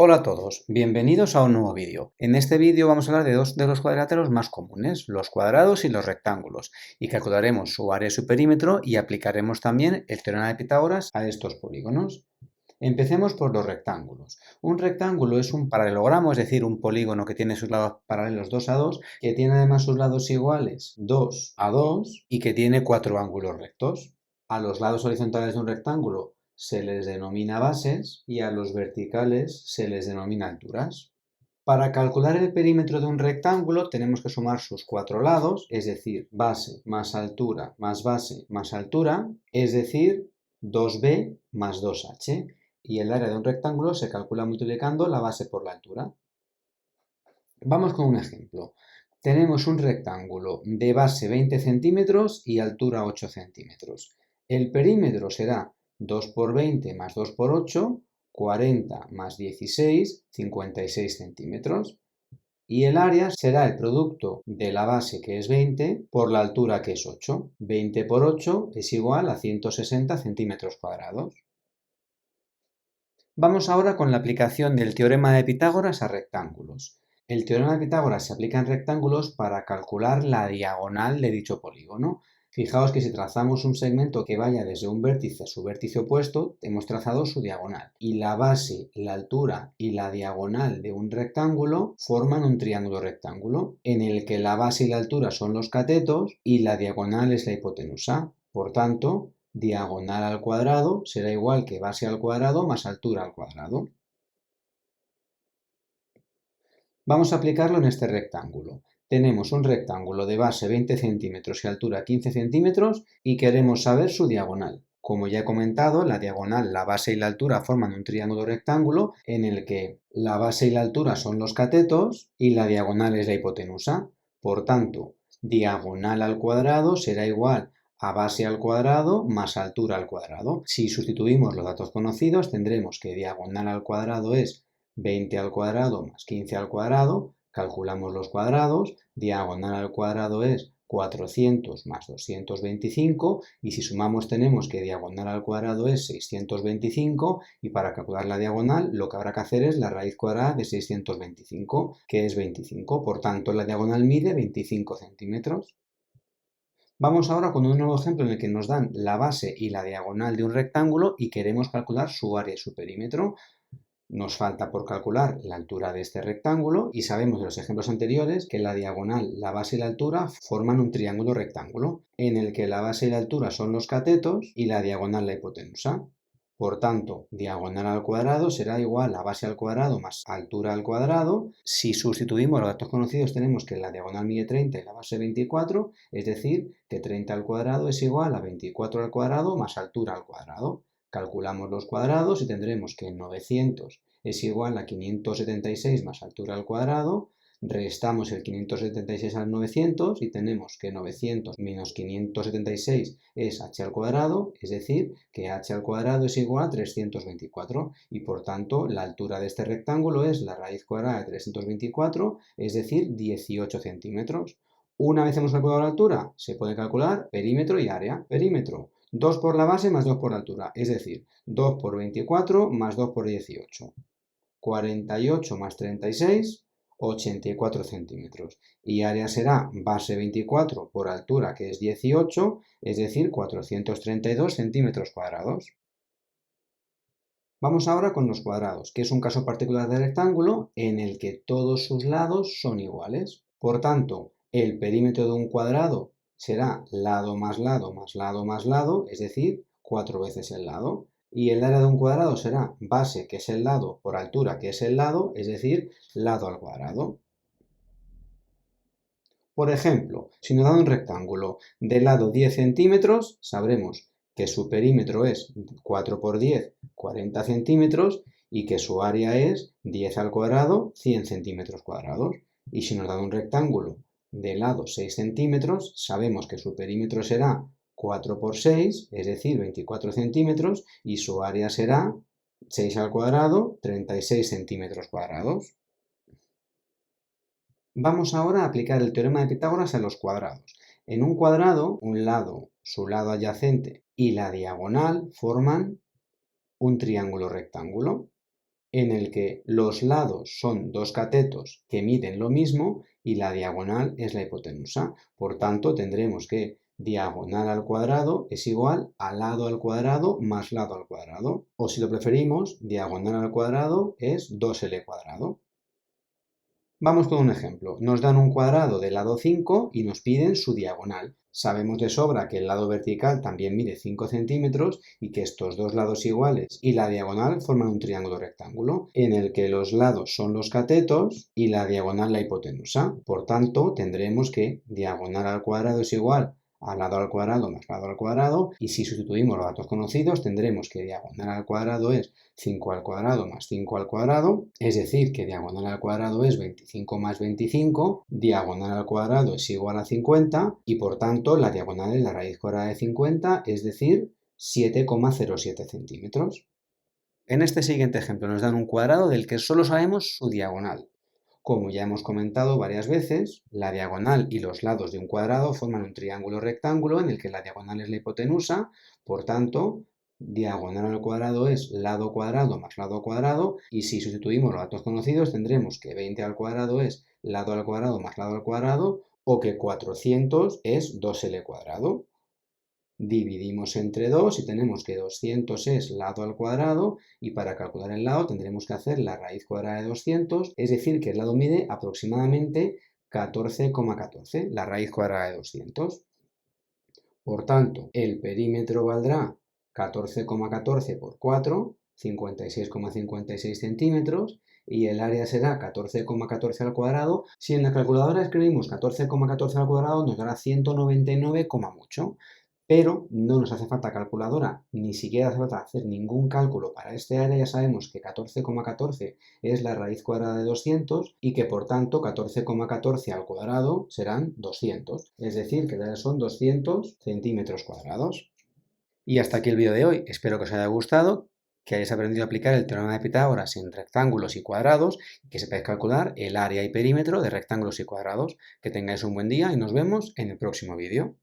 Hola a todos, bienvenidos a un nuevo vídeo. En este vídeo vamos a hablar de dos de los cuadriláteros más comunes, los cuadrados y los rectángulos, y calcularemos su área y su perímetro y aplicaremos también el teorema de Pitágoras a estos polígonos. Empecemos por los rectángulos. Un rectángulo es un paralelogramo, es decir, un polígono que tiene sus lados paralelos 2 a 2, que tiene además sus lados iguales 2 a 2 y que tiene 4 ángulos rectos. A los lados horizontales de un rectángulo se les denomina bases y a los verticales se les denomina alturas. Para calcular el perímetro de un rectángulo tenemos que sumar sus 4 lados, es decir, base más altura más base más altura, es decir, 2b más 2h. Y el área de un rectángulo se calcula multiplicando la base por la altura. Vamos con un ejemplo. Tenemos un rectángulo de base 20 centímetros y altura 8 centímetros. El perímetro será 2 por 20 más 2 por 8, 40 más 16, 56 centímetros. Y el área será el producto de la base, que es 20, por la altura, que es 8. 20 por 8 es igual a 160 centímetros cuadrados. Vamos ahora con la aplicación del teorema de Pitágoras a rectángulos. El teorema de Pitágoras se aplica en rectángulos para calcular la diagonal de dicho polígono. Fijaos que si trazamos un segmento que vaya desde un vértice a su vértice opuesto, hemos trazado su diagonal. Y la base, la altura y la diagonal de un rectángulo forman un triángulo rectángulo, en el que la base y la altura son los catetos y la diagonal es la hipotenusa. Por tanto, diagonal al cuadrado será igual que base al cuadrado más altura al cuadrado. Vamos a aplicarlo en este rectángulo. Tenemos un rectángulo de base 20 centímetros y altura 15 centímetros y queremos saber su diagonal. Como ya he comentado, la diagonal, la base y la altura forman un triángulo rectángulo en el que la base y la altura son los catetos y la diagonal es la hipotenusa. Por tanto, diagonal al cuadrado será igual a base al cuadrado más altura al cuadrado. Si sustituimos los datos conocidos, tendremos que diagonal al cuadrado es 20 al cuadrado más 15 al cuadrado, calculamos los cuadrados, diagonal al cuadrado es 400 más 225 y si sumamos tenemos que diagonal al cuadrado es 625 y para calcular la diagonal lo que habrá que hacer es la raíz cuadrada de 625, que es 25, por tanto la diagonal mide 25 centímetros. Vamos ahora con un nuevo ejemplo en el que nos dan la base y la diagonal de un rectángulo y queremos calcular su área y su perímetro. Nos falta por calcular la altura de este rectángulo y sabemos de los ejemplos anteriores que la diagonal, la base y la altura forman un triángulo rectángulo en el que la base y la altura son los catetos y la diagonal la hipotenusa. Por tanto, diagonal al cuadrado será igual a base al cuadrado más altura al cuadrado. Si sustituimos los datos conocidos tenemos que la diagonal mide 30 y la base 24, es decir, que 30 al cuadrado es igual a 24 al cuadrado más altura al cuadrado. Calculamos los cuadrados y tendremos que 900 es igual a 576 más altura al cuadrado, restamos el 576 al 900 y tenemos que 900 menos 576 es h al cuadrado, es decir, que h al cuadrado es igual a 324 y por tanto la altura de este rectángulo es la raíz cuadrada de 324, es decir, 18 centímetros. Una vez hemos calculado la altura, se puede calcular perímetro y área. Perímetro, 2 por la base más 2 por la altura, es decir, 2 por 24 más 2 por 18. 48 más 36, 84 centímetros. Y área será base 24 por altura, que es 18, es decir, 432 centímetros cuadrados. Vamos ahora con los cuadrados, que es un caso particular de rectángulo en el que todos sus lados son iguales. Por tanto, el perímetro de un cuadrado será lado más lado más lado más lado, es decir, 4 veces el lado. Y el área de un cuadrado será base, que es el lado, por altura, que es el lado, es decir, lado al cuadrado. Por ejemplo, si nos da un rectángulo de lado 10 centímetros, sabremos que su perímetro es 4 por 10, 40 centímetros, y que su área es 10 al cuadrado, 100 centímetros cuadrados. Y si nos da un rectángulo de lado 6 centímetros, sabemos que su perímetro será 4 por 6, es decir, 24 centímetros, y su área será 6 al cuadrado, 36 centímetros cuadrados. Vamos ahora a aplicar el teorema de Pitágoras a los cuadrados. En un cuadrado, un lado, su lado adyacente y la diagonal forman un triángulo rectángulo. en el que los lados son dos catetos que miden lo mismo y la diagonal es la hipotenusa. Por tanto, tendremos que diagonal al cuadrado es igual a lado al cuadrado más lado al cuadrado. O si lo preferimos, diagonal al cuadrado es 2L cuadrado. Vamos con un ejemplo. Nos dan un cuadrado de lado 5 y nos piden su diagonal. Sabemos de sobra que el lado vertical también mide 5 centímetros y que estos dos lados iguales y la diagonal forman un triángulo rectángulo en el que los lados son los catetos y la diagonal la hipotenusa. Por tanto, tendremos que diagonal al cuadrado es igual a lado al cuadrado más lado al cuadrado, y si sustituimos los datos conocidos tendremos que diagonal al cuadrado es 5 al cuadrado más 5 al cuadrado, es decir, que diagonal al cuadrado es 25 más 25, diagonal al cuadrado es igual a 50, y por tanto la diagonal es la raíz cuadrada de 50, es decir, 7,07 centímetros. En este siguiente ejemplo nos dan un cuadrado del que solo sabemos su diagonal. Como ya hemos comentado varias veces, la diagonal y los lados de un cuadrado forman un triángulo rectángulo en el que la diagonal es la hipotenusa, por tanto, diagonal al cuadrado es lado cuadrado más lado cuadrado, y si sustituimos los datos conocidos tendremos que 20 al cuadrado es lado al cuadrado más lado al cuadrado, o que 400 es 2L cuadrado. Dividimos entre 2 y tenemos que 200 es lado al cuadrado, y para calcular el lado tendremos que hacer la raíz cuadrada de 200, es decir, que el lado mide aproximadamente 14,14, la raíz cuadrada de 200. Por tanto, el perímetro valdrá 14,14 por 4, 56,56 centímetros, y el área será 14,14 al cuadrado. Si en la calculadora escribimos 14,14 al cuadrado nos dará 199, mucho. Pero no nos hace falta calculadora, ni siquiera hace falta hacer ningún cálculo para este área. Ya sabemos que 14,14 es la raíz cuadrada de 200 y que por tanto 14,14 al cuadrado serán 200. Es decir, que son 200 centímetros cuadrados. Y hasta aquí el vídeo de hoy. Espero que os haya gustado, que hayáis aprendido a aplicar el teorema de Pitágoras en rectángulos y cuadrados y que sepáis calcular el área y perímetro de rectángulos y cuadrados. Que tengáis un buen día y nos vemos en el próximo vídeo.